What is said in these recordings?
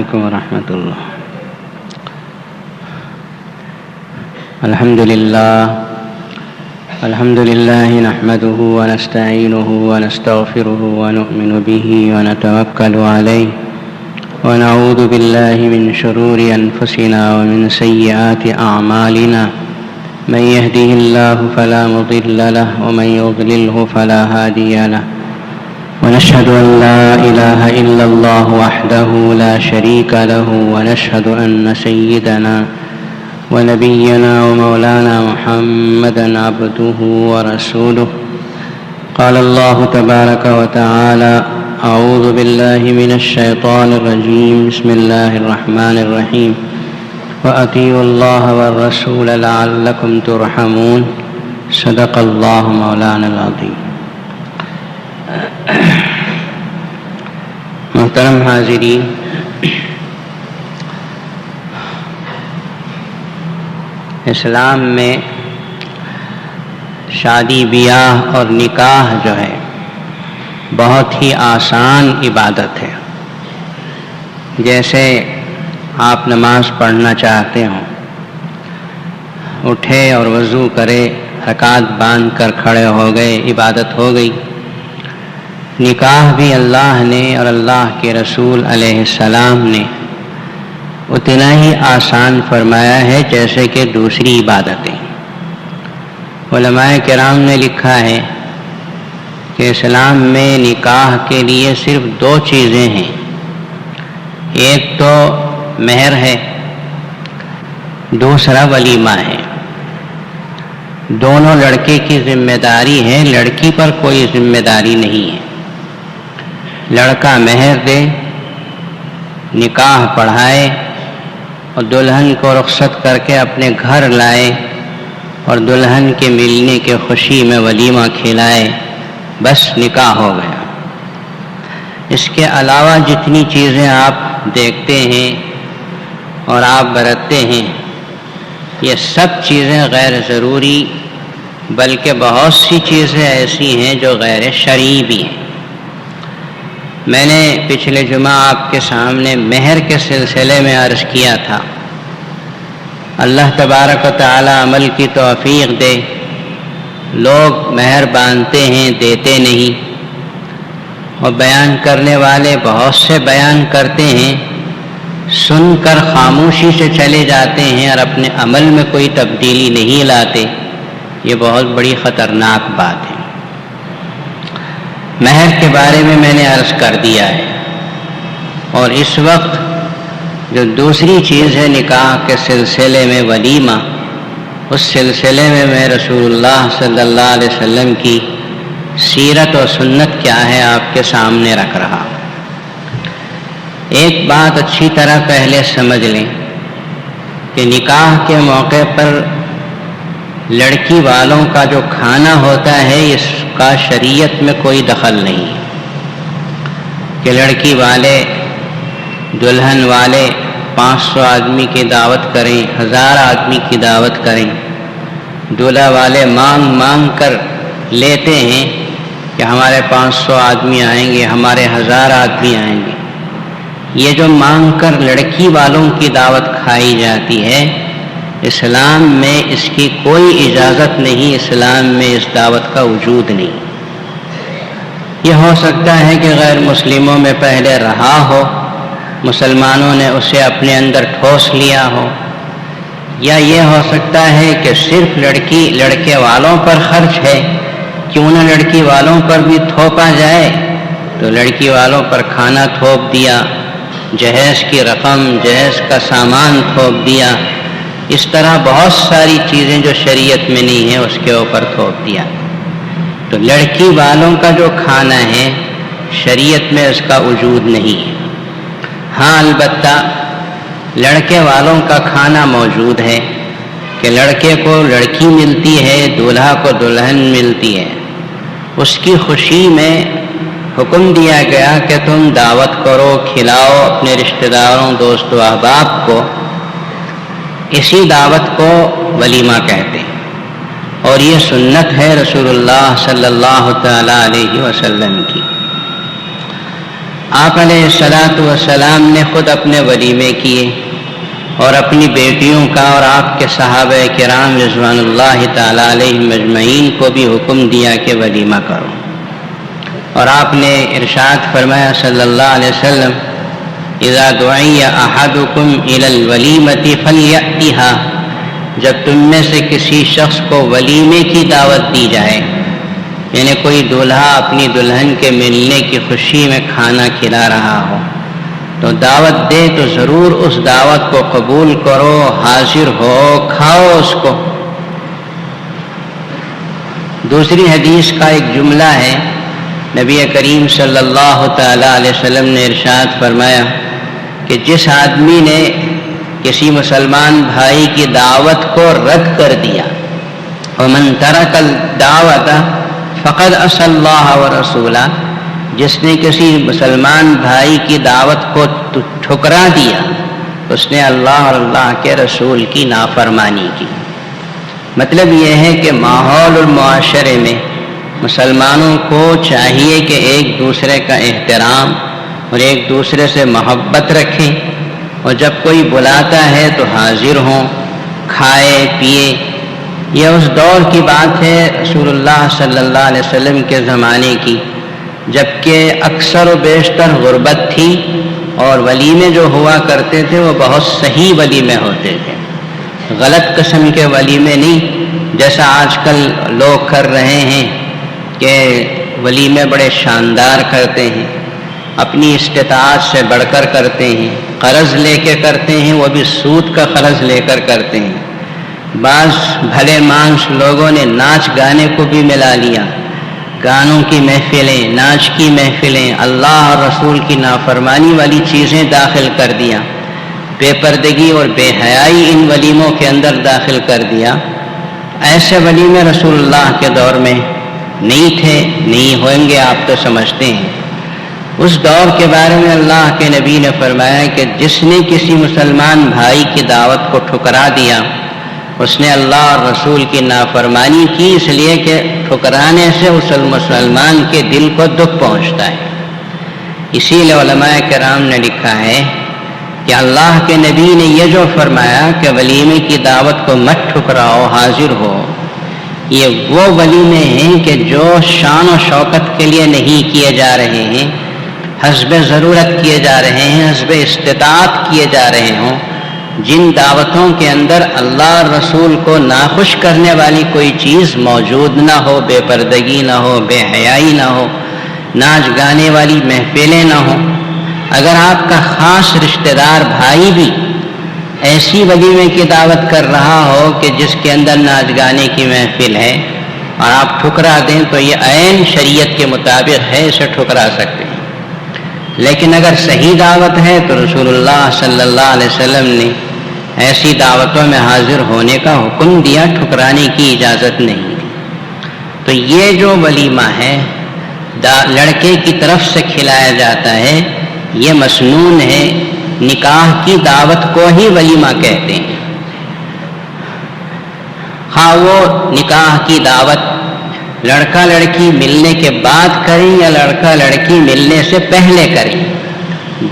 عليكم ورحمة الله. الحمد لله نحمده ونستعينه ونستغفره ونؤمن به ونتوكل عليه ونعوذ بالله من شرور أنفسنا ومن سيئات أعمالنا. من يهده الله فلا مضل له ومن يضلله فلا هادي له. ونشهد أن لا إله إلا الله وحده لا شريك له ونشهد أن سيدنا ونبينا ومولانا محمدا عبده ورسوله. قال الله تبارك وتعالى: أعوذ بالله من الشيطان الرجيم. بسم الله الرحمن الرحيم. وأطيعوا الله والرسول لعلكم ترحمون. صدق الله مولانا العظيم. محترم حاضرین، اسلام میں شادی بیاہ اور نکاح جو ہے بہت ہی آسان عبادت ہے. جیسے آپ نماز پڑھنا چاہتے ہوں، اٹھے اور وضو کرے، رکعت باندھ کر کھڑے ہو گئے، عبادت ہو گئی. نکاح بھی اللہ نے اور اللہ کے رسول علیہ السلام نے اتنا ہی آسان فرمایا ہے جیسے کہ دوسری عبادتیں. علماء کرام نے لکھا ہے کہ اسلام میں نکاح کے لیے صرف دو چیزیں ہیں. ایک تو مہر ہے، دوسرا ولیمہ ہے. دونوں لڑکے کی ذمہ داری ہے، لڑکی پر کوئی ذمہ داری نہیں ہے. لڑکا مہر دے، نکاح پڑھائے اور دلہن کو رخصت کر کے اپنے گھر لائے اور دلہن کے ملنے کے خوشی میں ولیمہ کھلائے، بس نکاح ہو گیا. اس کے علاوہ جتنی چیزیں آپ دیکھتے ہیں اور آپ برتتے ہیں، یہ سب چیزیں غیر ضروری بلکہ بہت سی چیزیں ایسی ہیں جو غیر شرعی بھی ہیں. میں نے پچھلے جمعہ آپ کے سامنے مہر کے سلسلے میں عرض کیا تھا. اللہ تبارک و تعالی عمل کی توفیق دے. لوگ مہر باندھتے ہیں، دیتے نہیں، اور بیان کرنے والے بہت سے بیان کرتے ہیں، سن کر خاموشی سے چلے جاتے ہیں اور اپنے عمل میں کوئی تبدیلی نہیں لاتے. یہ بہت بڑی خطرناک بات ہے. مہر کے بارے میں نے عرض کر دیا ہے. اور اس وقت جو دوسری چیز ہے نکاح کے سلسلے میں ولیمہ، اس سلسلے میں رسول اللہ صلی اللہ علیہ وسلم کی سیرت و سنت کیا ہے آپ کے سامنے رکھ رہا. ایک بات اچھی طرح پہلے سمجھ لیں کہ نکاح کے موقع پر لڑکی والوں کا جو کھانا ہوتا ہے اس کا شریعت میں کوئی دخل نہیں کہ لڑکی والے دلہن والے 500 آدمی کی دعوت کریں، 1000 آدمی کی دعوت کریں. دولہا والے مانگ مانگ کر لیتے ہیں کہ ہمارے 500 آدمی آئیں گے، ہمارے 1000 آدمی آئیں گے. یہ جو مانگ کر لڑکی والوں کی دعوت کھائی جاتی ہے، اسلام میں اس کی کوئی اجازت نہیں. اسلام میں اس دعوت کا وجود نہیں. یہ ہو سکتا ہے کہ غیر مسلموں میں پہلے رہا ہو، مسلمانوں نے اسے اپنے اندر ٹھوس لیا ہو، یا یہ ہو سکتا ہے کہ صرف لڑکے والوں پر خرچ ہے، کیوں نہ لڑکی والوں پر بھی تھوپا جائے. تو لڑکی والوں پر کھانا تھوپ دیا، جہیز کی رقم، جہیز کا سامان تھوپ دیا. اس طرح بہت ساری چیزیں جو شریعت میں نہیں ہیں اس کے اوپر تھوپ دیا. تو لڑکی والوں کا جو کھانا ہے شریعت میں اس کا وجود نہیں ہے. ہاں البتہ لڑکے والوں کا کھانا موجود ہے کہ لڑکے کو لڑکی ملتی ہے، دولہا کو دلہن ملتی ہے. اس کی خوشی میں حکم دیا گیا کہ تم دعوت کرو، کھلاؤ اپنے رشتہ داروں، دوست و احباب کو. اسی دعوت کو ولیمہ کہتے ہیں اور یہ سنت ہے رسول اللہ صلی اللہ تعالی علیہ وسلم کی. آپ علیہ الصلاۃ والسلام نے خود اپنے ولیمے کیے اور اپنی بیٹیوں کا اور آپ کے صحابہ کرام رضوان اللہ تعالی علیہم اجمعین کو بھی حکم دیا کہ ولیمہ کرو. اور آپ نے ارشاد فرمایا صلی اللہ علیہ وسلم اذا دعی احدکم الی الولیمۃ فلیأتها، جب تم میں سے کسی شخص کو ولیمے کی دعوت دی جائے، یعنی کوئی دولہا اپنی دلہن کے ملنے کی خوشی میں کھانا کھلا رہا ہو تو دعوت دے تو ضرور اس دعوت کو قبول کرو، حاضر ہو، کھاؤ اس کو. دوسری حدیث کا ایک جملہ ہے، نبی کریم صلی اللہ تعالی علیہ وسلم نے ارشاد فرمایا کہ جس آدمی نے کسی مسلمان بھائی کی دعوت کو رد کر دیا، ومن ترک الدعوۃ فقد عصی اللہ ورسولہ، جس نے کسی مسلمان بھائی کی دعوت کو ٹھکرا دیا اس نے اللہ اور اللہ کے رسول کی نافرمانی کی. مطلب یہ ہے کہ ماحول اور معاشرے میں مسلمانوں کو چاہیے کہ ایک دوسرے کا احترام اور ایک دوسرے سے محبت رکھیں، اور جب کوئی بلاتا ہے تو حاضر ہوں، کھائے پیے. یہ اس دور کی بات ہے رسول اللہ صلی اللہ علیہ وسلم کے زمانے کی، جبکہ اکثر و بیشتر غربت تھی اور ولیمے جو ہوا کرتے تھے وہ بہت صحیح ولیمے ہوتے تھے، غلط قسم کے ولیمے نہیں جیسا آج کل لوگ کر رہے ہیں کہ ولیمے بڑے شاندار کرتے ہیں، اپنی استطاعت سے بڑھ کر کرتے ہیں، قرض لے کے کرتے ہیں، وہ بھی سود کا قرض لے کر کرتے ہیں. بعض بھلے مانس لوگوں نے ناچ گانے کو بھی ملا لیا، گانوں کی محفلیں، ناچ کی محفلیں، اللہ اور رسول کی نافرمانی والی چیزیں داخل کر دیا، بے پردگی اور بے حیائی ان ولیموں کے اندر داخل کر دیا. ایسے ولیمے رسول اللہ کے دور میں نہیں تھے، نہیں ہوئیں گے، آپ تو سمجھتے ہیں. اس دور کے بارے میں اللہ کے نبی نے فرمایا کہ جس نے کسی مسلمان بھائی کی دعوت کو ٹھکرا دیا اس نے اللہ اور رسول کی نافرمانی کی، اس لیے کہ ٹھکرانے سے اس مسلمان کے دل کو دکھ پہنچتا ہے. اسی لیے علماء کرام نے لکھا ہے کہ اللہ کے نبی نے یہ جو فرمایا کہ ولیمے کی دعوت کو مت ٹھکراؤ، حاضر ہو، یہ وہ ولیمے ہیں کہ جو شان و شوکت کے لیے نہیں کیے جا رہے ہیں، حسب ضرورت کیے جا رہے ہیں، حسب استطاعت کیے جا رہے ہوں. جن دعوتوں کے اندر اللہ اور رسول کو ناخوش کرنے والی کوئی چیز موجود نہ ہو، بے پردگی نہ ہو، بے حیائی نہ ہو، ناچ گانے والی محفلیں نہ ہوں. اگر آپ کا خاص رشتہ دار بھائی بھی ایسی ولیمے کی دعوت کر رہا ہو کہ جس کے اندر ناچ گانے کی محفل ہے اور آپ ٹھکرا دیں تو یہ عین شریعت کے مطابق ہے، اسے ٹھکرا سکتے ہیں. لیکن اگر صحیح دعوت ہے تو رسول اللہ صلی اللہ علیہ وسلم نے ایسی دعوتوں میں حاضر ہونے کا حکم دیا، ٹھکرانے کی اجازت نہیں. تو یہ جو ولیمہ ہے لڑکے کی طرف سے کھلایا جاتا ہے، یہ مسنون ہے، نکاح کی دعوت کو ہی ولیمہ کہتے ہیں. ہاں وہ نکاح کی دعوت لڑکا لڑکی ملنے کے بعد کریں یا لڑکا لڑکی ملنے سے پہلے کریں،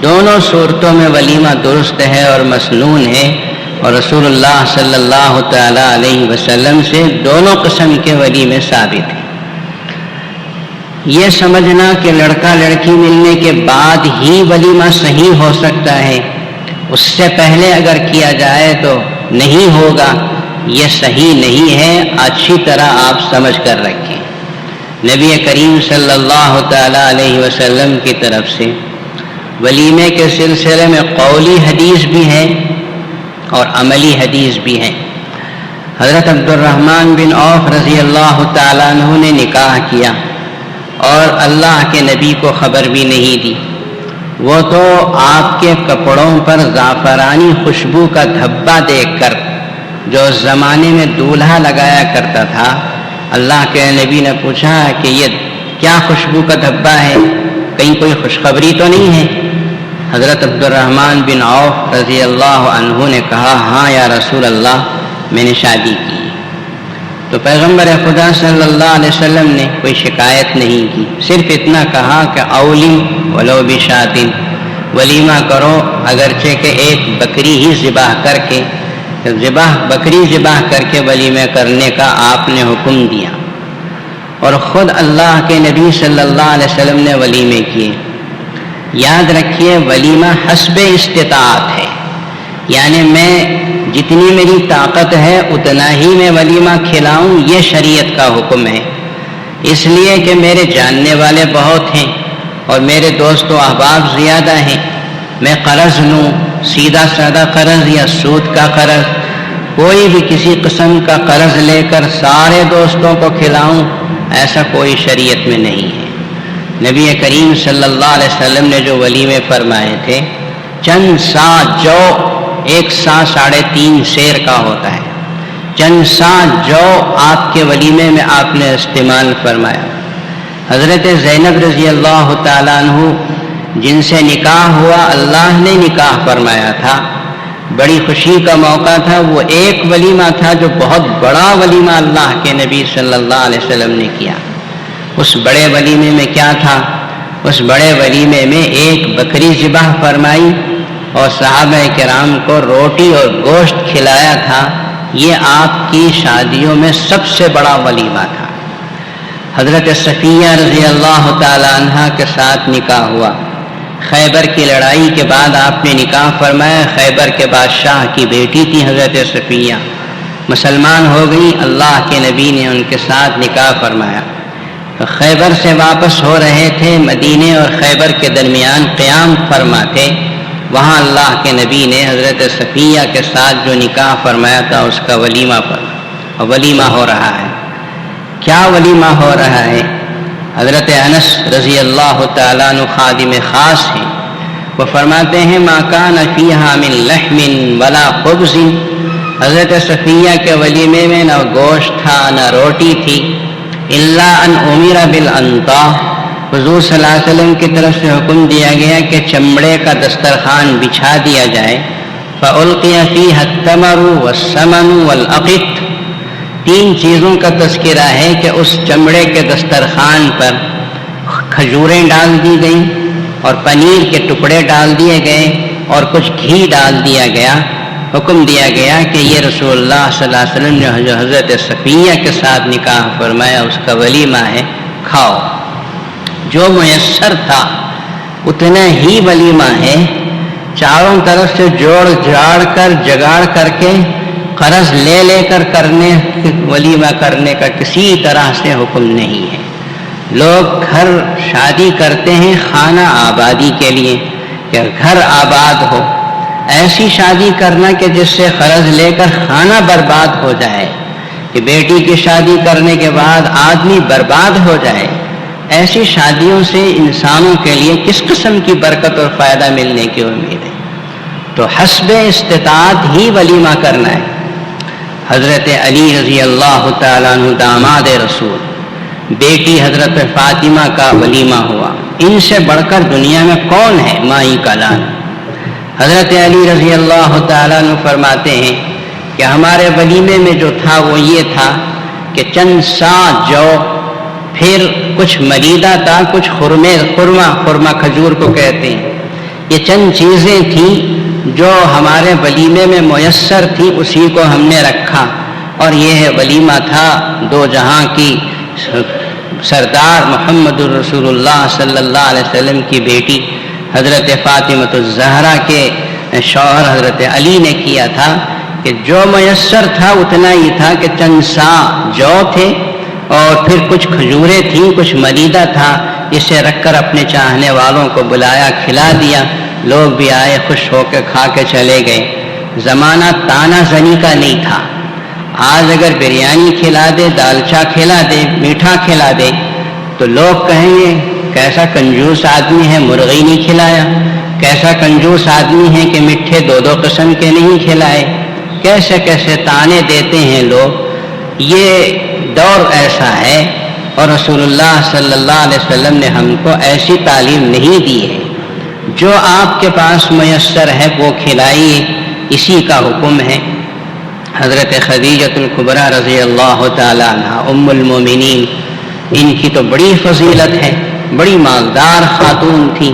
دونوں صورتوں میں ولیمہ درست ہے اور مسنون ہے، اور رسول اللہ صلی اللہ تعالی علیہ وسلم سے دونوں قسم کے ولیمے ثابت ہیں. یہ سمجھنا کہ لڑکا لڑکی ملنے کے بعد ہی ولیمہ صحیح ہو سکتا ہے، اس سے پہلے اگر کیا جائے تو نہیں ہوگا، یہ صحیح نہیں ہے. اچھی طرح آپ سمجھ کر رکھیں. نبی کریم صلی اللہ تعالی علیہ وسلم کی طرف سے ولیمے کے سلسلے میں قولی حدیث بھی ہے اور عملی حدیث بھی ہے. حضرت عبد الرحمن بن عوف رضی اللہ تعالیٰ عنہ نے نکاح کیا اور اللہ کے نبی کو خبر بھی نہیں دی. وہ تو آپ کے کپڑوں پر زعفرانی خوشبو کا دھبا دیکھ کر جو اس زمانے میں دولہا لگایا کرتا تھا، اللہ کے نبی نے پوچھا کہ یہ کیا خوشبو کا دھبا ہے، کہیں کوئی خوشخبری تو نہیں ہے؟ حضرت عبد الرحمن بن عوف رضی اللہ عنہ نے کہا ہاں یا رسول اللہ، میں نے شادی کی. تو پیغمبر خدا صلی اللہ علیہ وسلم نے کوئی شکایت نہیں کی، صرف اتنا کہا کہ اولی ولو بشاتن، ولیمہ کرو اگرچہ کہ ایک بکری ہی ذبح کر کے، بکری ذبح کر کے ولیمہ کرنے کا آپ نے حکم دیا، اور خود اللہ کے نبی صلی اللہ علیہ وسلم نے ولیمے کیے۔ یاد رکھیے ولیمہ حسب استطاعت ہے، یعنی میں جتنی میری طاقت ہے اتنا ہی میں ولیمہ کھلاؤں، یہ شریعت کا حکم ہے۔ اس لیے کہ میرے جاننے والے بہت ہیں اور میرے دوست و احباب زیادہ ہیں، میں قرض لوں، سیدھا سادہ قرض یا سود کا قرض، کوئی بھی کسی قسم کا قرض لے کر سارے دوستوں کو کھلاؤں، ایسا کوئی شریعت میں نہیں ہے۔ نبی کریم صلی اللہ علیہ وسلم نے جو ولیمے فرمائے تھے، چند سا جو، ایک سا 3.5 سیر کا ہوتا ہے، چند سا جو آپ کے ولیمے میں آپ نے استعمال فرمایا۔ حضرت زینب رضی اللہ تعالیٰ عنہ جن سے نکاح ہوا، اللہ نے نکاح فرمایا تھا، بڑی خوشی کا موقع تھا، وہ ایک ولیمہ تھا جو بہت بڑا ولیمہ اللہ کے نبی صلی اللہ علیہ وسلم نے کیا۔ اس بڑے ولیمے میں کیا تھا؟ اس بڑے ولیمے میں ایک بکری ذبح فرمائی اور صحابہ کرام کو روٹی اور گوشت کھلایا تھا۔ یہ آپ کی شادیوں میں سب سے بڑا ولیمہ تھا۔ حضرت صفیہ رضی اللہ تعالی عنہ کے ساتھ نکاح ہوا، خیبر کی لڑائی کے بعد آپ نے نکاح فرمایا۔ خیبر کے بادشاہ کی بیٹی تھی حضرت صفیہ، مسلمان ہو گئی، اللہ کے نبی نے ان کے ساتھ نکاح فرمایا۔ خیبر سے واپس ہو رہے تھے، مدینے اور خیبر کے درمیان قیام فرما تھے، وہاں اللہ کے نبی نے حضرت صفیہ کے ساتھ جو نکاح فرمایا تھا اس کا ولیمہ فرمایا، ولیمہ ہو رہا ہے۔ کیا ولیمہ ہو رہا ہے؟ حضرت انس رضی اللہ تعالیٰ عنہ خادم خاص ہیں، وہ فرماتے ہیں ما کان فیہا من لحم ولا خبز، حضرت صفیہ کے ولیمے میں نہ گوشت تھا نہ روٹی تھی، الا ان امر بالانطاح، حضور صلی اللہ علیہ وسلم کی طرف سے حکم دیا گیا کہ چمڑے کا دسترخوان بچھا دیا جائے، فالقی فیہ التمر والسمن والعقط، 3 چیزوں کا تذکرہ ہے کہ اس چمڑے کے دسترخوان پر کھجوریں ڈال دی گئیں اور پنیر کے ٹکڑے ڈال دیے گئے اور کچھ گھی ڈال دیا گیا۔ حکم دیا گیا کہ یہ رسول اللہ صلی اللہ علیہ وسلم نے جو حضرت صفیہ کے ساتھ نکاح فرمایا اس کا ولیمہ ہے، کھاؤ۔ جو میسر تھا اتنا ہی ولیمہ ہے، چاروں طرف سے جوڑ جاڑ کر جگاڑ کر کے قرض لے لے کر کرنے، ولیمہ کرنے کا کسی طرح سے حکم نہیں ہے۔ لوگ گھر شادی کرتے ہیں خانہ آبادی کے لیے کہ گھر آباد ہو، ایسی شادی کرنا کہ جس سے قرض لے کر خانہ برباد ہو جائے، کہ بیٹی کی شادی کرنے کے بعد آدمی برباد ہو جائے، ایسی شادیوں سے انسانوں کے لیے کس قسم کی برکت اور فائدہ ملنے کی امید ہے؟ تو حسب استطاعت ہی ولیمہ کرنا ہے۔ حضرت علی رضی اللہ تعالیٰ عنہ داماد رسول، بیٹی حضرت فاطمہ کا ولیمہ ہوا، ان سے بڑھ کر دنیا میں کون ہے؟ مائی کا لال۔ حضرت علی رضی اللہ تعالیٰ عنہ فرماتے ہیں کہ ہمارے ولیمے میں جو تھا وہ یہ تھا کہ چند سا جو، پھر کچھ مریدہ تھا، کچھ خرما کھجور کو کہتے ہیں، یہ چند چیزیں تھیں جو ہمارے ولیمے میں میسر تھی، اسی کو ہم نے رکھا، اور یہ ولیمہ تھا 2 جہاں کی سردار محمد الرسول اللہ صلی اللہ علیہ وسلم کی بیٹی حضرت فاطمہ الزہرا کے شوہر حضرت علی نے کیا تھا کہ جو میسر تھا اتنا ہی تھا کہ چند سا جو تھے اور پھر کچھ کھجوریں تھیں، کچھ مریدہ تھا، اسے رکھ کر اپنے چاہنے والوں کو بلایا، کھلا دیا، لوگ بھی آئے، خوش ہو کے کھا کے چلے گئے۔ زمانہ تانا زنی کا نہیں تھا۔ آج اگر بریانی کھلا دے، دالچا کھلا دے، میٹھا کھلا دے تو لوگ کہیں گے کیسا کنجوس آدمی ہے، مرغی نہیں کھلایا، کیسا کنجوس آدمی ہے کہ میٹھے 2 قسم کے نہیں کھلائے، کیسے کیسے تانے دیتے ہیں لوگ۔ یہ دور ایسا ہے، اور رسول اللہ صلی اللہ علیہ وسلم نے ہم کو ایسی تعلیم نہیں دی ہے۔ جو آپ کے پاس میسر ہے وہ کھلائیے، اسی کا حکم ہے۔ حضرت خدیجۃ الکبریٰ رضی اللہ تعالیٰ عنہ ام المومنین، ان کی تو بڑی فضیلت ہے، بڑی مالدار خاتون تھی.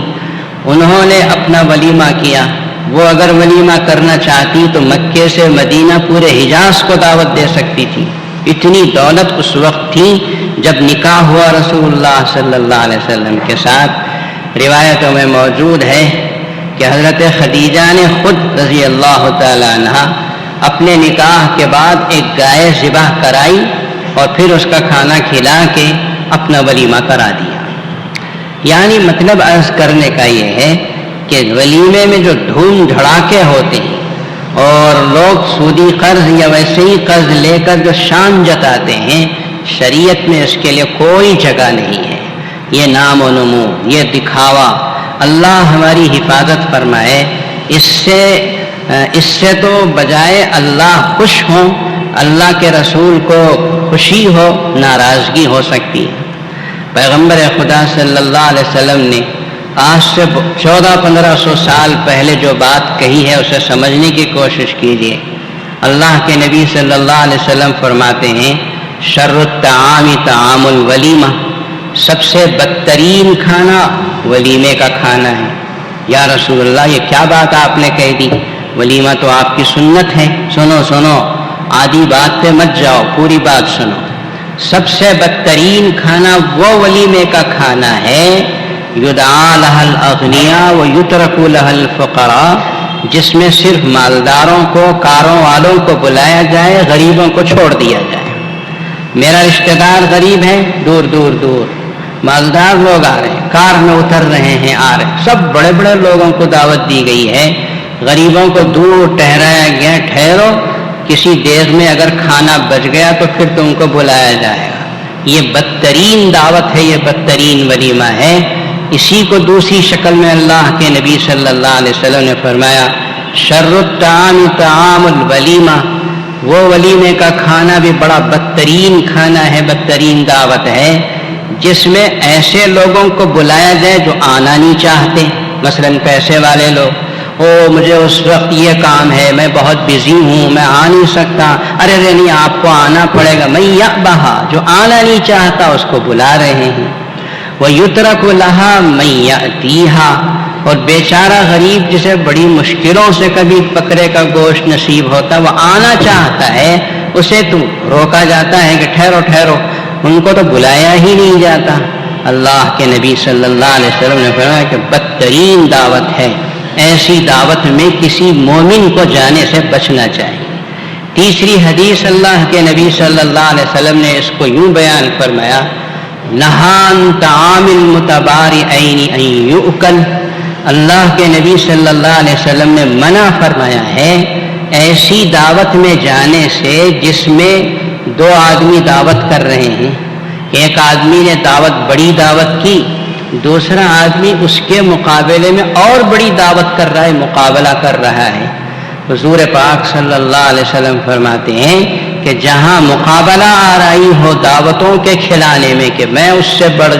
انہوں نے اپنا ولیمہ کیا. وہ اگر ولیمہ کرنا چاہتی تو مکے سے مدینہ پورے حجاز کو دعوت دے سکتی تھی. اتنی دولت اس وقت تھی جب نکاح ہوا رسول اللہ صلی اللہ علیہ وسلم کے ساتھ. روایتوں میں موجود ہے کہ حضرت خدیجہ نے خود رضی اللہ تعالی عنہ اپنے نکاح کے بعد ایک گائے ذبح کرائی اور پھر اس کا کھانا کھلا کے اپنا ولیمہ کرا دیا. یعنی مطلب عرض کرنے کا یہ ہے کہ ولیمے میں جو دھوم دھڑاکے ہوتے ہیں اور لوگ سودی قرض یا ویسے ہی قرض لے کر جو شان جتاتے ہیں، شریعت میں اس کے لیے کوئی جگہ نہیں ہے. یہ نام و نمو، یہ دکھاوا، اللہ ہماری حفاظت فرمائے. اس سے تو بجائے اللہ خوش ہوں، اللہ کے رسول کو خوشی ہو، ناراضگی ہو سکتی ہے. پیغمبر خدا صلی اللہ علیہ وسلم نے آج سے 1400-1500 سال پہلے جو بات کہی ہے اسے سمجھنے کی کوشش کیجیے. اللہ کے نبی صلی اللہ علیہ وسلم فرماتے ہیں شر الطعام طعام الولیمہ، سب سے بدترین کھانا ولیمے کا کھانا ہے. یا رسول اللہ یہ کیا بات آپ نے کہہ دی؟ ولیمہ تو آپ کی سنت ہے. سنو آدھی بات پہ مت جاؤ، پوری بات سنو. سب سے بدترین کھانا وہ ولیمے کا کھانا ہے یدعا لہ الاغنیاء و یترک لہ الفقراء، جس میں صرف مالداروں کو، کاروں والوں کو بلایا جائے، غریبوں کو چھوڑ دیا جائے. میرا رشتہ دار غریب ہے، دور مالدار لوگ آ رہے ہیں، کار میں اتر رہے ہیں، آ رہے ہیں، سب بڑے بڑے لوگوں کو دعوت دی گئی ہے. غریبوں کو دور ٹھہرایا گیا، ٹھہرو، کسی دیگ میں اگر کھانا بچ گیا تو پھر تم کو بلایا جائے گا. یہ بدترین دعوت ہے، یہ بدترین ولیمہ ہے. اسی کو دوسری شکل میں اللہ کے نبی صلی اللہ علیہ وسلم نے فرمایا شر الطعام طعام الولیمہ، وہ ولیمے کا کھانا بھی بڑا بدترین کھانا ہے، بدترین دعوت ہے جس میں ایسے لوگوں کو بلایا جائے جو آنا نہیں چاہتے. مثلا پیسے والے لوگ، مجھے اس وقت یہ کام ہے، میں بہت بزی ہوں، میں آ نہیں سکتا. ارے نہیں، آپ کو آنا پڑے گا. میں یأبہا، جو آنا نہیں چاہتا اس کو بلا رہے ہیں. وَيُتْرَكُ لَهَا مَن يَأْتِيهَا، اور بیچارہ غریب جسے بڑی مشکلوں سے کبھی بکرے کا گوشت نصیب ہوتا، وہ آنا چاہتا ہے، اسے تو روکا جاتا ہے کہ ٹھہرو، ان کو تو بلایا ہی نہیں جاتا. اللہ کے نبی صلی اللہ علیہ وسلم نے فرمایا کہ بدترین دعوت ہے، ایسی دعوت میں کسی مومن کو جانے سے بچنا چاہیے. تیسری حدیث اللہ کے نبی صلی اللہ علیہ وسلم نے اس کو یوں بیان فرمایا نہان طعام المتبارئین ان یؤکل، اللہ کے نبی صلی اللہ علیہ وسلم نے منع فرمایا ہے ایسی دعوت میں جانے سے جس میں دو آدمی دعوت کر رہے ہیں. ایک آدمی نے بڑی دعوت کی، دوسرا آدمی اس کے مقابلے میں اور بڑی دعوت کر رہا ہے، مقابلہ کر رہا ہے. حضور پاک صلی اللہ علیہ وسلم فرماتے ہیں کہ جہاں مقابلہ آرائی ہو دعوتوں کے کھلانے میں کہ میں اس سے بڑھ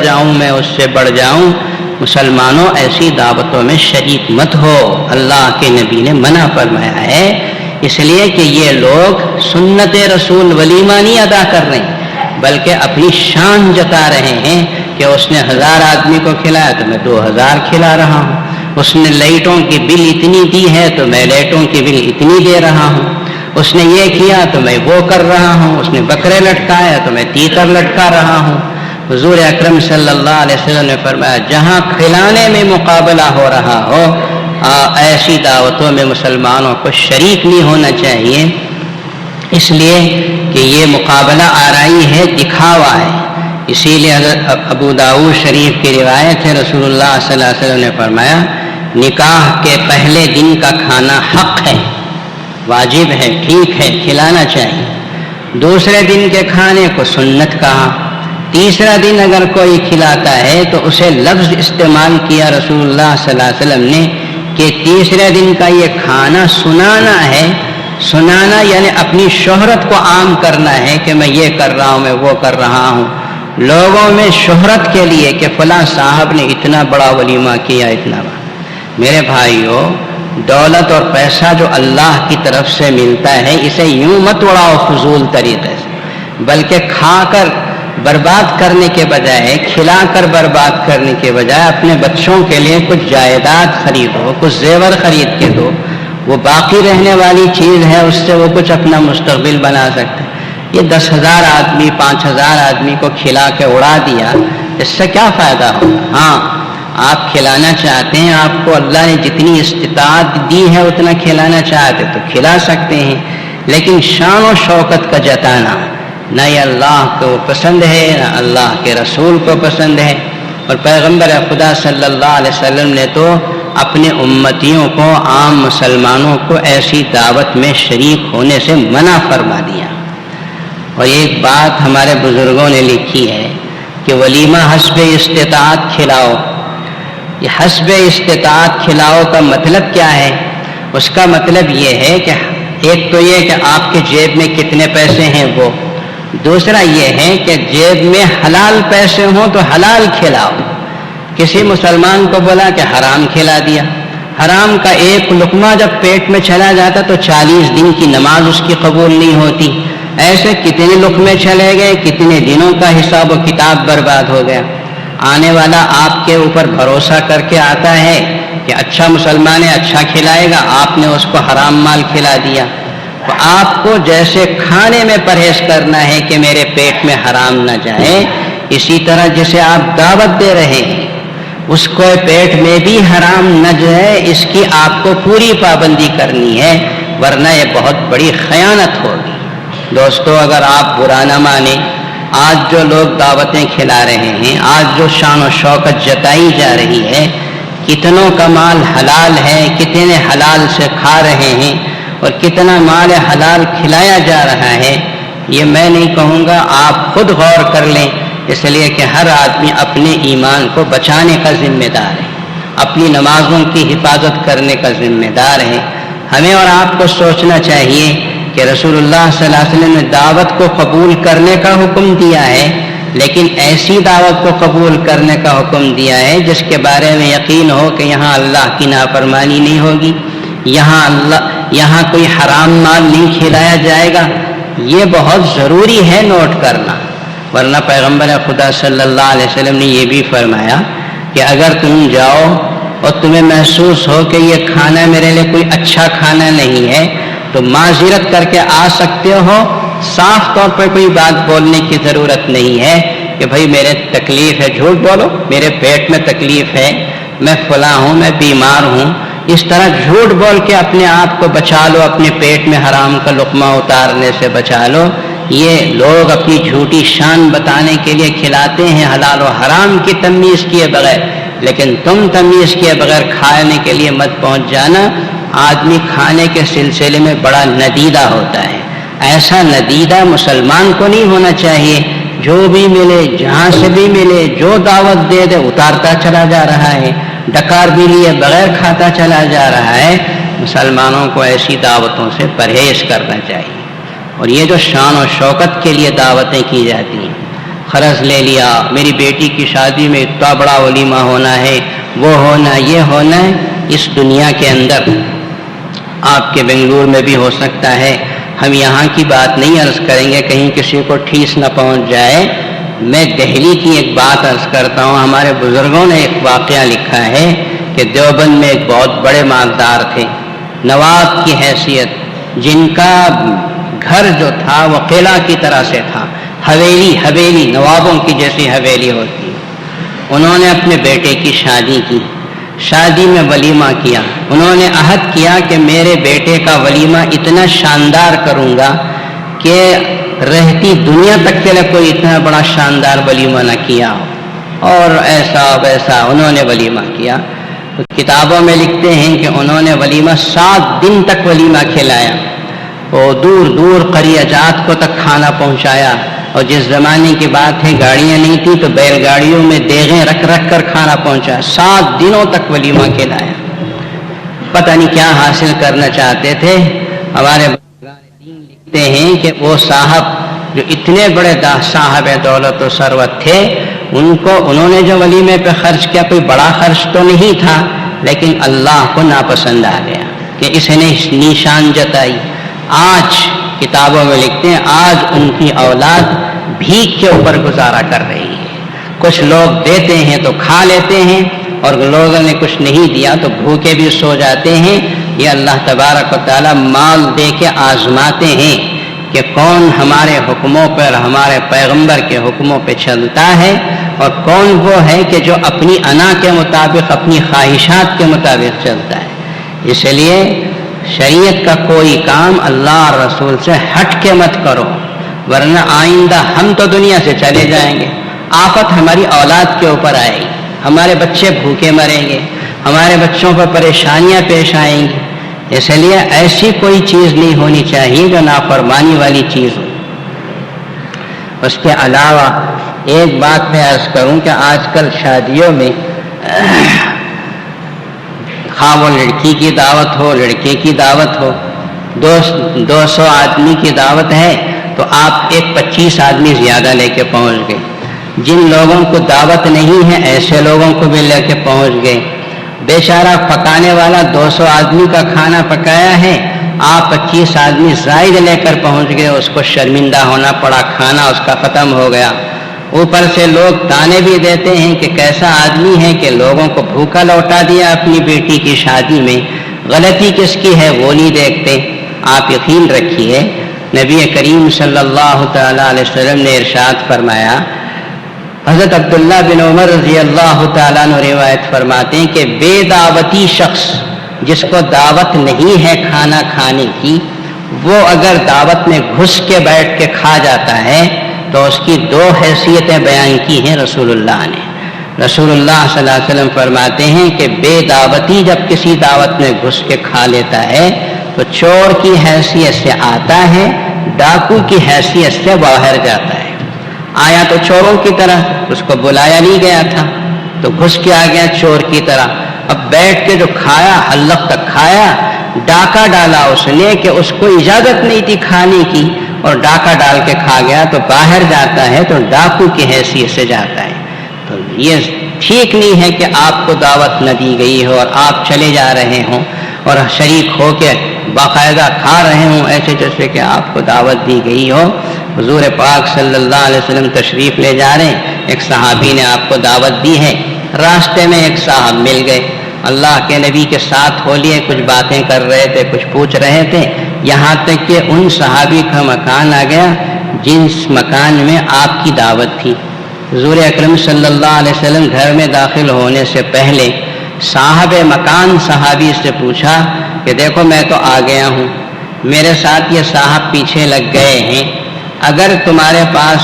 جاؤں، مسلمانوں ایسی دعوتوں میں شریک مت ہو. اللہ کے نبی نے منع فرمایا ہے، اس لیے کہ یہ لوگ سنت رسول ولیمہ نہیں ادا کر رہے ہیں بلکہ اپنی شان جتا رہے ہیں کہ اس نے 1000 آدمی کو کھلایا تو میں 2000 کھلا رہا ہوں، اس نے لائٹوں کی بل اتنی دی ہے تو میں لائٹوں کی بل اتنی دے رہا ہوں، اس نے یہ کیا تو میں وہ کر رہا ہوں، اس نے بکرے لٹکایا تو میں تیتر لٹکا رہا ہوں. حضور اکرم صلی اللہ علیہ وسلم نے فرمایا جہاں کھلانے میں مقابلہ ہو رہا ہو ایسی دعوتوں میں مسلمانوں کو شریک نہیں ہونا چاہیے، اس لیے کہ یہ مقابلہ آرائی ہے، دکھاوا ہے. اسی لیے ابو داؤد شریف کی روایت ہے، رسول اللہ صلی اللہ علیہ وسلم نے فرمایا نکاح کے پہلے دن کا کھانا حق ہے، واجب ہے، ٹھیک ہے، کھلانا چاہیے. دوسرے دن کے کھانے کو سنت کہا. تیسرا دن اگر کوئی کھلاتا ہے تو اسے لفظ استعمال کیا رسول اللہ صلی اللہ علیہ وسلم نے کہ تیسرے دن کا یہ کھانا سنانا ہے. سنانا یعنی اپنی شہرت کو عام کرنا ہے کہ میں یہ کر رہا ہوں، میں وہ کر رہا ہوں، لوگوں میں شہرت کے لیے کہ فلاں صاحب نے اتنا بڑا ولیمہ کیا، اتنا بڑا. میرے بھائیوں، دولت اور پیسہ جو اللہ کی طرف سے ملتا ہے اسے یوں مت اڑاؤ فضول طریقے سے، بلکہ کھا کر برباد کرنے کے بجائے، کھلا کر برباد کرنے کے بجائے اپنے بچوں کے لیے کچھ جائیداد خریدو، کچھ زیور خرید کے دو، وہ باقی رہنے والی چیز ہے، اس سے وہ کچھ اپنا مستقبل بنا سکتے ہیں۔ یہ 10,000 آدمی 5,000 آدمی کو کھلا کے اڑا دیا، اس سے کیا فائدہ ہوگا؟ ہاں آپ کھلانا چاہتے ہیں، آپ کو اللہ نے جتنی استطاعت دی ہے اتنا کھلانا چاہتے تو کھلا سکتے ہیں، لیکن شان و شوکت کا جتانا نہ یہ اللہ کو پسند ہے نہ اللہ کے رسول کو پسند ہے۔ اور پیغمبر خدا صلی اللہ علیہ وسلم نے تو اپنے امتیوں کو، عام مسلمانوں کو ایسی دعوت میں شریک ہونے سے منع فرما دیا۔ اور ایک بات ہمارے بزرگوں نے لکھی ہے کہ ولیمہ حسب استطاعت کھلاؤ۔ یہ حسب استطاعت کھلاؤ کا مطلب کیا ہے؟ اس کا مطلب یہ ہے کہ ایک تو یہ کہ آپ کے جیب میں کتنے پیسے ہیں وہ، دوسرا یہ ہے کہ جیب میں حلال پیسے ہوں تو حلال کھلاؤ۔ کسی مسلمان کو بولا کہ حرام کھلا دیا، حرام کا ایک لقمہ جب پیٹ میں چلا جاتا تو 40 دن کی نماز اس کی قبول نہیں ہوتی۔ ایسے کتنے لقمے چلے گئے، کتنے دنوں کا حساب و کتاب برباد ہو گیا۔ آنے والا آپ کے اوپر بھروسہ کر کے آتا ہے کہ اچھا مسلمان ہے، اچھا کھلائے گا، آپ نے اس کو حرام مال کھلا دیا۔ تو آپ کو جیسے کھانے میں پرہیز کرنا ہے کہ میرے پیٹ میں حرام نہ جائے، اسی طرح جسے آپ دعوت دے رہے ہیں اس کو پیٹ میں بھی حرام نہ جائے، اس کی آپ کو پوری پابندی کرنی ہے، ورنہ یہ بہت بڑی خیانت ہوگی۔ دوستو اگر آپ برا نہ مانیں، آج جو لوگ دعوتیں کھلا رہے ہیں، آج جو شان و شوکت جتائی جا رہی ہے، کتنوں کا مال حلال ہے، کتنے حلال سے کھا رہے ہیں اور کتنا مال حلال کھلایا جا رہا ہے، یہ میں نہیں کہوں گا، آپ خود غور کر لیں، اس لیے کہ ہر آدمی اپنے ایمان کو بچانے کا ذمہ دار ہے، اپنی نمازوں کی حفاظت کرنے کا ذمہ دار ہے۔ ہمیں اور آپ کو سوچنا چاہیے کہ رسول اللہ صلی اللہ علیہ وسلم نے دعوت کو قبول کرنے کا حکم دیا ہے، لیکن ایسی دعوت کو قبول کرنے کا حکم دیا ہے جس کے بارے میں یقین ہو کہ یہاں اللہ کی نافرمانی نہیں ہوگی، یہاں کوئی حرام مال نہیں کھلایا جائے گا۔ یہ بہت ضروری ہے نوٹ کرنا، ورنہ پیغمبر خدا صلی اللہ علیہ وسلم نے یہ بھی فرمایا کہ اگر تم جاؤ اور تمہیں محسوس ہو کہ یہ کھانا میرے لیے کوئی اچھا کھانا نہیں ہے تو معذرت کر کے آ سکتے ہو، صاف طور پر کوئی بات بولنے کی ضرورت نہیں ہے کہ بھائی میرے تکلیف ہے، جھوٹ بولو میرے پیٹ میں تکلیف ہے، میں فلاں ہوں، میں بیمار ہوں، اس طرح جھوٹ بول کے اپنے آپ کو بچا لو، اپنے پیٹ میں حرام کا لقمہ اتارنے سے بچا لو۔ یہ لوگ اپنی جھوٹی شان بتانے کے لیے کھلاتے ہیں حلال و حرام کی تمیز کیے بغیر، لیکن تم تمیز کیے بغیر کھانے کے لیے مت پہنچ جانا۔ آدمی کھانے کے سلسلے میں بڑا ندیدہ ہوتا ہے، ایسا ندیدہ مسلمان کو نہیں ہونا چاہیے۔ جو بھی ملے، جہاں سے بھی ملے، جو دعوت دے دے اتارتا چلا جا رہا ہے، ڈکار بھی لیے بغیر کھاتا چلا جا رہا ہے۔ مسلمانوں کو ایسی دعوتوں سے پرہیز کرنا چاہیے۔ اور یہ جو شان و شوکت کے لیے دعوتیں کی جاتی ہیں، قرض لے لیا، میری بیٹی کی شادی میں اتنا بڑا ولیمہ ہونا ہے، وہ ہونا، یہ ہونا ہے، اس دنیا کے اندر آپ کے بنگلور میں بھی ہو سکتا ہے، ہم یہاں کی بات نہیں عرض کریں گے کہیں کسی کو ٹھیس نہ پہنچ جائے۔ میں دہلی کی ایک بات عرض کرتا ہوں، ہمارے بزرگوں نے ایک واقعہ لکھا ہے کہ دیوبند میں ایک بہت بڑے مالدار تھے، نواب کی حیثیت، جن کا گھر جو تھا وہ قلعہ کی طرح سے تھا، حویلی نوابوں کی جیسی حویلی ہوتی۔ انہوں نے اپنے بیٹے کی شادی کی، شادی میں ولیمہ کیا۔ انہوں نے عہد کیا کہ میرے بیٹے کا ولیمہ اتنا شاندار کروں گا کہ رہتی دنیا تک کے لیے کوئی اتنا بڑا شاندار ولیمہ نہ کیا ہو، اور ایسا ویسا انہوں نے ولیمہ کیا۔ کتابوں میں لکھتے ہیں کہ انہوں نے ولیمہ 7 دن تک ولیمہ کھلایا، اور دور دور قریہ جات کو تک کھانا پہنچایا، اور جس زمانے کی بات ہے گاڑیاں نہیں تھی تو بیل گاڑیوں میں دیگیں رکھ رکھ کر کھانا پہنچایا، 7 دنوں تک ولیمہ کھلایا۔ پتہ نہیں کیا حاصل کرنا چاہتے تھے۔ ہمارے دین لکھتے ہیں کہ وہ صاحب جو اتنے بڑے صاحب دولت و ثروت تھے، انہوں نے جو ولیمے پہ خرچ کیا کوئی بڑا خرچ تو نہیں تھا، لیکن اللہ کو ناپسند آ گیا۔ کہ اس نے نشان جتائی. آج کتابوں میں لکھتے ہیں آج ان کی اولاد بھیک کے اوپر گزارا کر رہی ہے. کچھ لوگ دیتے ہیں تو کھا لیتے ہیں اور لوگوں نے کچھ نہیں دیا تو بھوکے بھی سو جاتے ہیں. یہ اللہ تبارک و تعالیٰ مال دے کے آزماتے ہیں کہ کون ہمارے حکموں پر ہمارے پیغمبر کے حکموں پہ چلتا ہے اور کون وہ ہے کہ جو اپنی انا کے مطابق اپنی خواہشات کے مطابق چلتا ہے. اس لیے شریعت کا کوئی کام اللہ اور رسول سے ہٹ کے مت کرو ورنہ آئندہ ہم تو دنیا سے چلے جائیں گے. آفت ہماری اولاد کے اوپر آئے گی, ہمارے بچے بھوکے مریں گے, ہمارے بچوں پر پریشانیاں پیش آئیں گی. اس لیے ایسی کوئی چیز نہیں ہونی چاہیے جو نافرمانی والی چیز ہو. اس کے علاوہ ایک بات میں عرض کروں کہ آج کل شادیوں میں خواہ وہ لڑکی کی دعوت ہو لڑکے کی دعوت ہو, 200 آدمی کی دعوت ہے تو آپ 25 آدمی زیادہ لے کے پہنچ گئے. جن لوگوں کو دعوت نہیں ہے ایسے لوگوں کو بھی لے کے پہنچ گئے. بیچارہ پکانے والا 200 آدمی کا کھانا پکایا ہے, آپ 25 آدمی زائد لے کر پہنچ گئے, اس کو شرمندہ ہونا پڑا, کھانا اس کا ختم ہو گیا. اوپر سے لوگ تانے بھی دیتے ہیں کہ کیسا آدمی ہے کہ لوگوں کو بھوکا لوٹا دیا اپنی بیٹی کی شادی میں, غلطی کس کی ہے وہ نہیں دیکھتے. آپ یقین رکھیے نبی کریم صلی اللہ تعالیٰ علیہ وسلم نے ارشاد فرمایا, حضرت عبداللہ بن عمر رضی اللہ تعالیٰ عنہ روایت فرماتے ہیں کہ بے دعوتی شخص جس کو دعوت نہیں ہے کھانا کھانے کی, وہ اگر دعوت میں گھس کے بیٹھ کے کھا جاتا ہے تو اس کی 2 حیثیتیں بیان کی ہیں رسول اللہ نے. رسول اللہ صلی اللہ علیہ وسلم فرماتے ہیں کہ بے دعوتی جب کسی دعوت میں گھس کے کھا لیتا ہے تو چور کی حیثیت سے آتا ہے, ڈاکو کی حیثیت سے باہر جاتا ہے. آیا تو چوروں کی طرح, اس کو بلایا نہیں گیا تھا تو گھس کے آ گیا چور کی طرح. اب بیٹھ کے جو کھایا حلق تک کھایا, ڈاکہ ڈالا اس نے کہ اس کو اجازت نہیں تھی کھانے کی اور ڈاکہ ڈال کے کھا گیا تو باہر جاتا ہے تو ڈاکو کی حیثیت سے جاتا ہے. تو یہ ٹھیک نہیں ہے کہ آپ کو دعوت نہ دی گئی ہو اور آپ چلے جا رہے ہوں اور شریک ہو کے باقاعدہ کھا رہے ہوں ایسے جیسے کہ آپ کو دعوت دی گئی ہو. حضور پاک صلی اللہ علیہ وسلم تشریف لے جا رہے ہیں, ایک صحابی نے آپ کو دعوت دی ہے, راستے میں ایک صاحب مل گئے, اللہ کے نبی کے ساتھ ہو لیے, کچھ باتیں کر رہے تھے, کچھ پوچھ رہے تھے, یہاں تک کہ ان صحابی کا مکان آ گیا جس مکان میں آپ کی دعوت تھی. حضور اکرم صلی اللہ علیہ وسلم گھر میں داخل ہونے سے پہلے صاحب مکان صحابی سے پوچھا کہ دیکھو میں تو آ گیا ہوں, میرے ساتھ یہ صاحب پیچھے لگ گئے ہیں, اگر تمہارے پاس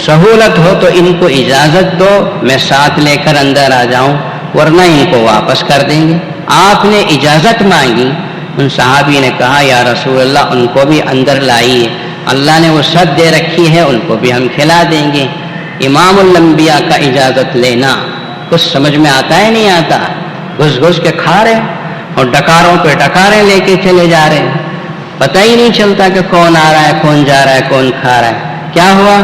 سہولت ہو تو ان کو اجازت دو میں ساتھ لے کر اندر آ جاؤں ورنہ ان کو واپس کر دیں گے. آپ نے اجازت مانگی. ان صحابی نے کہا یا رسول اللہ ان کو بھی اندر لائیے, اللہ نے وہ سب دے رکھی ہے, ان کو بھی ہم کھلا دیں گے. امام الانبیاء کا اجازت لینا کچھ سمجھ میں آتا ہے نہیں آتا, گھس گھس کے کھا رہے اور ڈکاروں پہ ڈکاریں لے کے چلے جا رہے ہیں, پتہ ہی نہیں چلتا کہ کون آ رہا ہے کون جا رہا ہے کون کھا رہا ہے. کیا ہوا,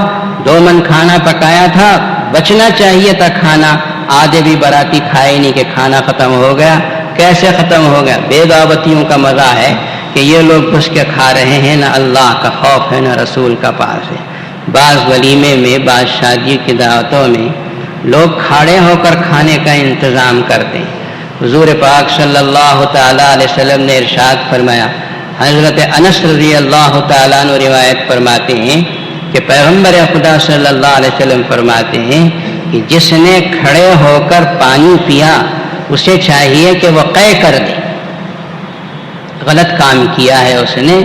2 من کھانا پکایا تھا, بچنا چاہیے تھا کھانا, آدھے بھی باراتی کھائے نہیں کہ کھانا ختم ہو گیا. کیسے ختم ہو گیا؟ بے دعوتیوں کا مزہ ہے کہ یہ لوگ گھس کے کھا رہے ہیں, نہ اللہ کا خوف ہے نہ رسول کا پاس ہے. بعض ولیمے میں بعض شادی کی دعوتوں میں لوگ کھڑے ہو کر کھانے کا انتظام کرتے ہیں. حضور پاک صلی اللہ تعالیٰ علیہ وسلم نے ارشاد فرمایا, حضرت انس رضی اللہ تعالیٰ عنہ روایت فرماتے ہیں کہ پیغمبر خدا صلی اللہ علیہ وسلم فرماتے ہیں کہ جس نے کھڑے ہو کر پانی پیا اسے چاہیے کہ وہ قے کر دے. غلط کام کیا ہے اس نے,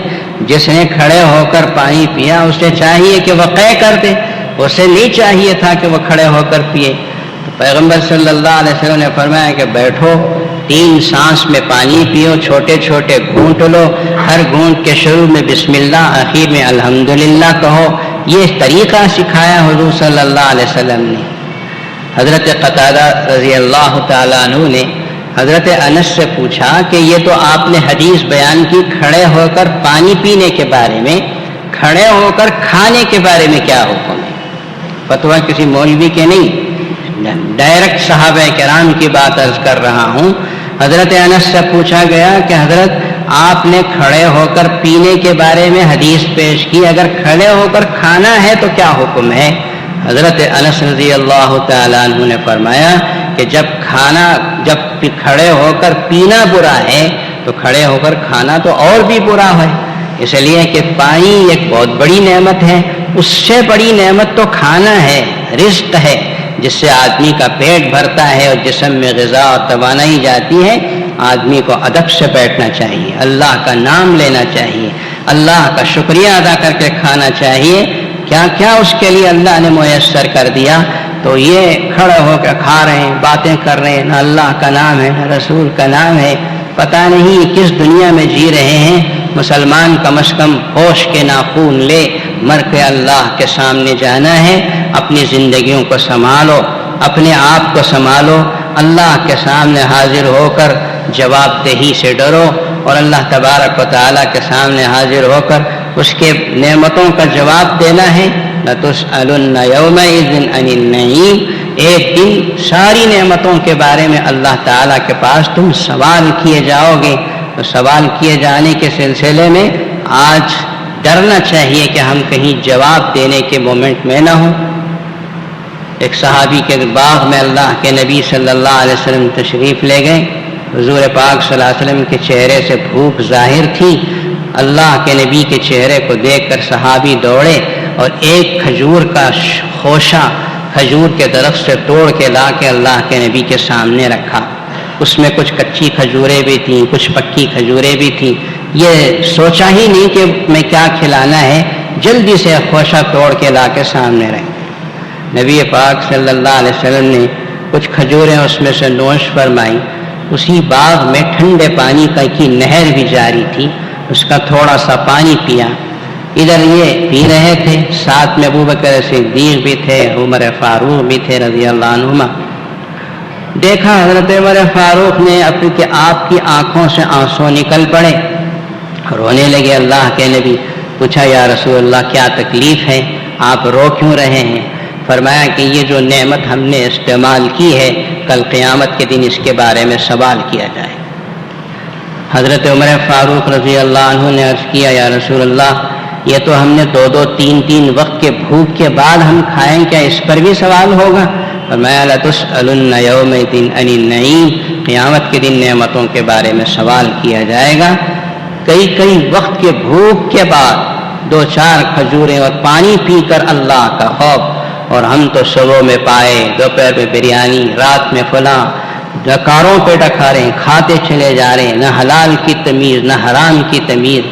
جس نے کھڑے ہو کر پانی پیا اسے چاہیے کہ وہ قے کر دے, اسے نہیں چاہیے تھا کہ وہ کھڑے ہو کر پیے. تو پیغمبر صلی اللہ علیہ وسلم نے فرمایا کہ بیٹھو, 3 سانس میں پانی پیو, چھوٹے چھوٹے گھونٹ لو, ہر گھونٹ کے شروع میں بسم اللہ, آخر میں الحمدللہ کہو. یہ طریقہ سکھایا حضور صلی اللہ علیہ وسلم نے. حضرت قتادہ رضی اللہ تعالیٰ عنہ نے حضرت انس سے پوچھا کہ یہ تو آپ نے حدیث بیان کی کھڑے ہو کر پانی پینے کے بارے میں, کھڑے ہو کر کھانے کے بارے میں کیا حکم ہے؟ فتویٰ کسی مولوی کے نہیں, ڈائریکٹ صحابہ کرام کی بات عرض کر رہا ہوں. حضرت انس سے پوچھا گیا کہ حضرت آپ نے کھڑے ہو کر پینے کے بارے میں حدیث پیش کی، اگر کھڑے ہو کر کھانا ہے تو کیا حکم ہے؟ حضرت انس رضی اللہ تعالیٰ عنہ نے فرمایا کہ جب کھڑے ہو کر پینا برا ہے تو کھڑے ہو کر کھانا تو اور بھی برا ہے، اس لیے کہ پانی ایک بہت بڑی نعمت ہے، اس سے بڑی نعمت تو کھانا ہے، رزق ہے، جس سے آدمی کا پیٹ بھرتا ہے اور جسم میں غذا اور توانائی جاتی ہے۔ آدمی کو ادب سے بیٹھنا چاہیے، اللہ کا نام لینا چاہیے، اللہ کا شکریہ ادا کر کے کھانا چاہیے۔ کیا کیا اس کے لیے اللہ نے میسر کر دیا، تو یہ کھڑے ہو کے کھا رہے ہیں، باتیں کر رہے ہیں، نہ اللہ کا نام ہے نہ رسول کا نام ہے، پتہ نہیں کس دنیا میں جی رہے ہیں۔ مسلمان کم از کم ہوش کے ناخون لے، مر کے اللہ کے سامنے جانا ہے، اپنی زندگیوں کو سنبھالو، اپنے آپ کو سنبھالو، اللہ کے سامنے حاضر ہو کر جواب دہی سے ڈرو، اور اللہ تبارک و تعالیٰ کے سامنے حاضر ہو کر اس کے نعمتوں کا جواب دینا ہے۔ لَتُسْأَلُنَّ يَوْمَئِذٍ عَنِ النَّعِيمِ، ایک دن ساری نعمتوں کے بارے میں اللہ تعالیٰ کے پاس تم سوال کیے جاؤ گے۔ تو سوال کیے جانے کے سلسلے میں آج ڈرنا چاہیے کہ ہم کہیں جواب دینے کے مومنٹ میں نہ ہوں۔ ایک صحابی کے باغ میں اللہ کے نبی صلی اللہ علیہ وسلم تشریف لے گئے، حضور پاک صلی اللہ علیہ وسلم کے چہرے سے بھوک ظاہر تھی، اللہ کے نبی کے چہرے کو دیکھ کر صحابی دوڑے اور ایک کھجور کا خوشہ کھجور کے درخت سے توڑ کے لا کے اللہ کے نبی کے سامنے رکھا۔ اس میں کچھ کچی کھجوریں بھی تھیں، کچھ پکی کھجوریں بھی تھیں۔ یہ سوچا ہی نہیں کہ میں کیا کھلانا ہے، جلدی سے خوشہ توڑ کے لا کے سامنے رکھ۔ نبی پاک صلی اللہ علیہ وسلم نے کچھ کھجوریں اس میں سے نوش فرمائی۔ اسی باغ میں ٹھنڈے پانی کی نہر بھی جاری تھی، اس کا تھوڑا سا پانی پیا۔ ادھر یہ پی رہے تھے، ساتھ میں ابوبکر صدیق بھی تھے، عمر فاروق بھی تھے رضی اللہ عنہما۔ دیکھا حضرت عمر فاروق نے کہ آپ کی آنکھوں سے آنسو نکل پڑے، رونے لگے۔ اللہ کے نبی پوچھا یا رسول اللہ کیا تکلیف ہے، آپ رو کیوں رہے ہیں؟ فرمایا کہ یہ جو نعمت ہم نے استعمال کی ہے، کل قیامت کے دن اس کے بارے میں سوال کیا جائے۔ حضرت عمر فاروق رضی اللہ عنہ نے عرض کیا یا رسول اللہ یہ تو ہم نے 2-2 3-3 وقت کے بھوک کے بعد ہم کھائیں، کیا اس پر بھی سوال ہوگا؟ فرمایا لَتُسْأَلُنَّ يَوْمَئِذٍ عَنِ النَّعِيمِ، قیامت کے دن نعمتوں کے بارے میں سوال کیا جائے گا۔ کئی وقت کے بھوک کے بعد 2-4 کھجوریں اور پانی پی کر اللہ کا خوف، اور ہم تو صبح میں پائے، دوپہر میں بریانی، رات میں فلاں، ڈکاروں پہ ڈکاریں کھاتے چلے جا رہے ہیں، نہ حلال کی تمیز نہ حرام کی تمیز۔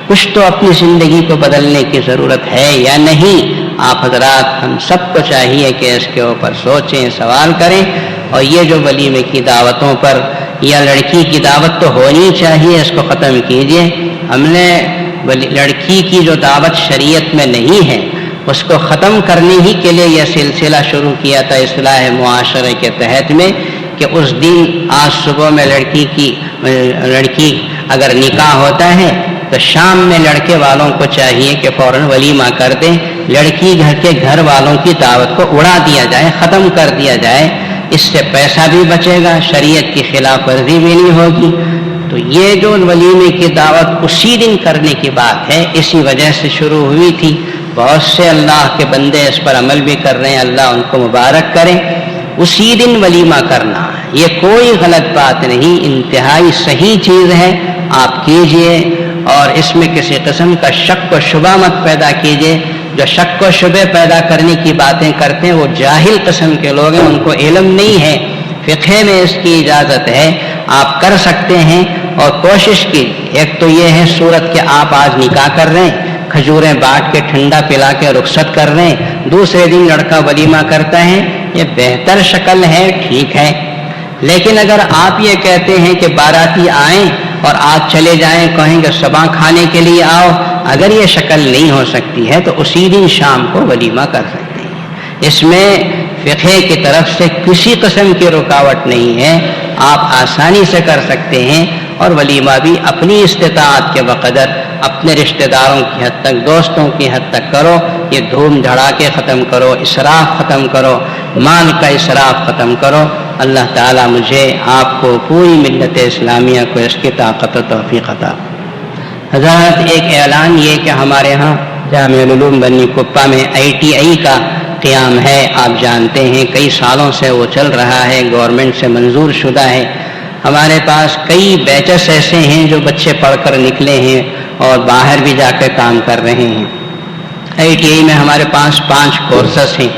کچھ تو اپنی زندگی کو بدلنے کی ضرورت ہے یا نہیں؟ آپ حضرات ہم سب کو چاہیے کہ اس کے اوپر سوچیں، سوال کریں، اور یہ جو ولیمے کی دعوتوں پر یا لڑکی کی دعوت تو ہونی چاہیے، اس کو ختم کیجیے۔ ہم نے لڑکی کی جو دعوت شریعت میں نہیں ہے اس کو ختم کرنے ہی کے لیے یہ سلسلہ شروع کیا تھا اصلاح معاشرے کے تحت میں، کہ اس دن آج صبح میں لڑکی اگر نکاح ہوتا ہے تو شام میں لڑکے والوں کو چاہیے کہ فوراً ولیمہ کر دیں، لڑکی گھر والوں کی دعوت کو اڑا دیا جائے، ختم کر دیا جائے۔ اس سے پیسہ بھی بچے گا، شریعت کی خلاف ورزی بھی نہیں ہوگی۔ تو یہ جو ولیمے کی دعوت اسی دن کرنے کی بات ہے، اسی وجہ سے شروع ہوئی تھی۔ بہت سے اللہ کے بندے اس پر عمل بھی کر رہے ہیں، اللہ ان کو مبارک کرے۔ اسی دن ولیمہ کرنا یہ کوئی غلط بات نہیں، انتہائی صحیح چیز ہے، آپ کیجئے، اور اس میں کسی قسم کا شک و شبہ مت پیدا کیجئے۔ جو شک و شبہ پیدا کرنے کی باتیں کرتے ہیں وہ جاہل قسم کے لوگ ہیں، ان کو علم نہیں ہے۔ فقہ میں اس کی اجازت ہے، آپ کر سکتے ہیں، اور کوشش کی۔ ایک تو یہ ہے صورت کہ آپ آج نکاح کر رہے ہیں، کھجوریں بانٹ کے ٹھنڈا پلا کے رخصت کر رہے ہیں، دوسرے دن لڑکا ولیمہ کرتا ہے، یہ بہتر شکل ہے، ٹھیک ہے۔ لیکن اگر آپ یہ کہتے ہیں کہ باراتی آئیں اور آج چلے جائیں، کہیں گے صبح کھانے کے لیے آؤ، اگر یہ شکل نہیں ہو سکتی ہے تو اسی دن شام کو ولیمہ کر سکتے ہیں۔ اس میں فقہ کی طرف سے کسی قسم کی رکاوٹ نہیں ہے، آپ آسانی سے کر سکتے ہیں، اور ولیمہ بھی اپنی استطاعت کے بقدر اپنے رشتہ داروں کی حد تک، دوستوں کی حد تک کرو۔ یہ دھوم دھڑاکے ختم کرو، اسراف ختم کرو، مال کا اسراف ختم کرو۔ اللہ تعالیٰ مجھے آپ کو پوری ملت اسلامیہ کو اس کی طاقت و توفیق عطا۔ حضرات ایک اعلان یہ کہ ہمارے ہاں جامعہ العلوم بنی کپا میں ITI کا قیام ہے، آپ جانتے ہیں کئی سالوں سے وہ چل رہا ہے، گورنمنٹ سے منظور شدہ ہے۔ ہمارے پاس کئی بیچس ایسے ہیں جو بچے پڑھ کر نکلے ہیں اور باہر بھی جا کے کام کر رہے ہیں۔ ITI میں ہمارے پاس 5 کورسز ہیں۔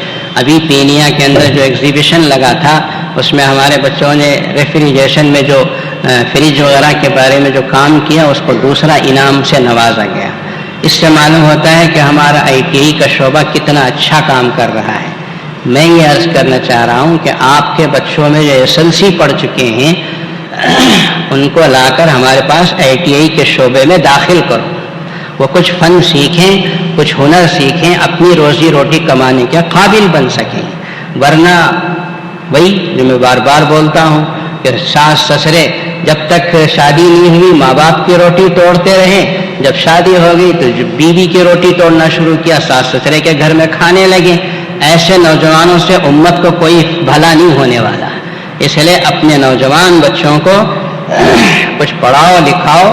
ابھی پینیا کے اندر جو ایگزیبیشن لگا تھا اس میں ہمارے بچوں نے ریفریجریشن میں جو فریج وغیرہ کے بارے میں جو کام کیا اس کو دوسرا انعام سے نوازا گیا۔ اس سے معلوم ہوتا ہے کہ ہمارا ITI کا شعبہ کتنا اچھا کام کر رہا ہے۔ میں یہ عرض کرنا چاہ رہا ہوں کہ آپ کے بچوں میں جو SLC پڑھ چکے ہیں ان کو لا کر ہمارے پاس ITI کے شعبے میں داخل کرو، وہ کچھ فن سیکھیں، کچھ ہنر سیکھیں، اپنی روزی روٹی کمانے کے قابل بن سکیں۔ ورنہ وہی جو میں بار بار بولتا ہوں کہ ساس سسرے جب تک شادی نہیں ہوئی ماں باپ کی روٹی توڑتے رہے، جب شادی ہو گئی تو بیوی کی روٹی توڑنا شروع کیا، ساس سسرے کے گھر میں کھانے لگے۔ ایسے نوجوانوں سے امت کو کوئی بھلا نہیں ہونے والا۔ اس لیے اپنے نوجوان بچوں کو کچھ پڑھاؤ لکھاؤ،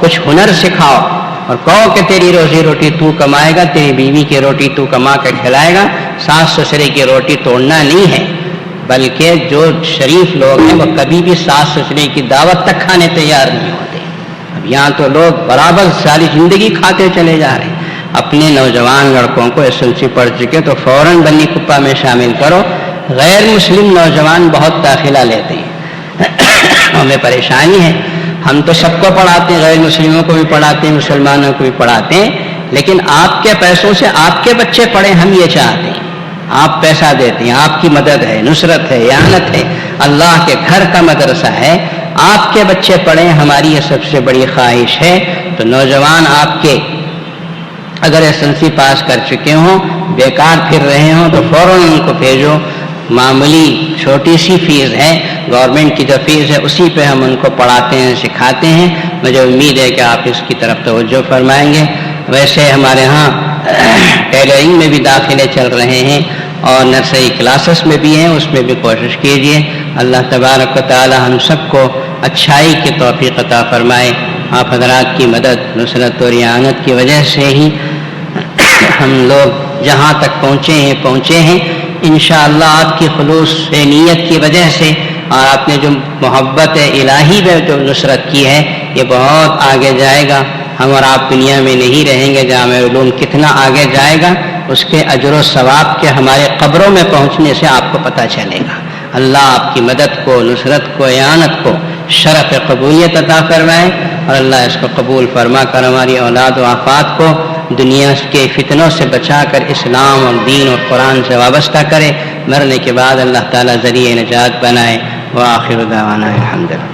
کچھ ہنر سکھاؤ اور کہو کہ تیری روزی روٹی تو کمائے گا، تیری بیوی کی روٹی تو کما کر کھلائے گا، ساس سسرے کی روٹی توڑنا نہیں ہے۔ بلکہ جو شریف لوگ ہیں وہ کبھی بھی ساس سسرے کی دعوت تک کھانے تیار نہیں ہوتے۔ اب یہاں تو لوگ برابر ساری زندگی کھاتے چلے جا رہے ہیں۔ اپنے نوجوان لڑکوں کو SLC پڑھ چکے تو فوراً بنی کپا میں شامل کرو۔ غیر مسلم نوجوان بہت داخلہ لیتے ہیں، ہمیں پریشانی ہے۔ ہم تو سب کو پڑھاتے ہیں، غیر مسلموں کو بھی پڑھاتے ہیں، مسلمانوں کو بھی پڑھاتے ہیں، لیکن آپ کے پیسوں سے آپ کے بچے پڑھیں، ہم یہ چاہتے ہیں۔ آپ پیسہ دیتے ہیں، آپ کی مدد ہے، نصرت ہے، اعانت ہے، اللہ کے گھر کا مدرسہ ہے، آپ کے بچے پڑھیں، ہماری یہ سب سے بڑی خواہش ہے۔ تو نوجوان آپ کے اگر SLC پاس کر چکے ہوں، بیکار پھر رہے ہوں، تو فوراً ان کو بھیجو۔ معمولی چھوٹی سی فیس ہے، گورنمنٹ کی جو فیس ہے اسی پہ ہم ان کو پڑھاتے ہیں، سکھاتے ہیں۔ مجھے امید ہے کہ آپ اس کی طرف توجہ فرمائیں گے۔ ویسے ہمارے ہاں ٹیلرنگ میں بھی داخلے چل رہے ہیں اور نرسری کلاسز میں بھی ہیں، اس میں بھی کوشش کیجیے۔ اللہ تبارک و تعالی ہم سب کو اچھائی کی توفیق عطا فرمائے۔ آپ حضرات کی مدد، نصرت اور اعانت کی وجہ سے ہی ہم لوگ جہاں تک پہنچے ہیں انشاءاللہ آپ کی خلوص نیت کی وجہ سے، اور آپ نے جو محبت الہی میں جو نصرت کی ہے یہ بہت آگے جائے گا۔ ہم اور آپ دنیا میں نہیں رہیں گے، جامعہ علوم کتنا آگے جائے گا اس کے اجر و ثواب کے ہمارے قبروں میں پہنچنے سے آپ کو پتہ چلے گا۔ اللہ آپ کی مدد کو، نصرت کو، اعانت کو شرف قبولیت عطا فرمائے، اور اللہ اس کو قبول فرما کر ہماری اولاد و آفات کو دنیا کے فتنوں سے بچا کر اسلام اور دین اور قرآن سے وابستہ کرے، مرنے کے بعد اللہ تعالیٰ ذریعہ نجات بنائے۔ وآخر دعوانا الحمدللہ۔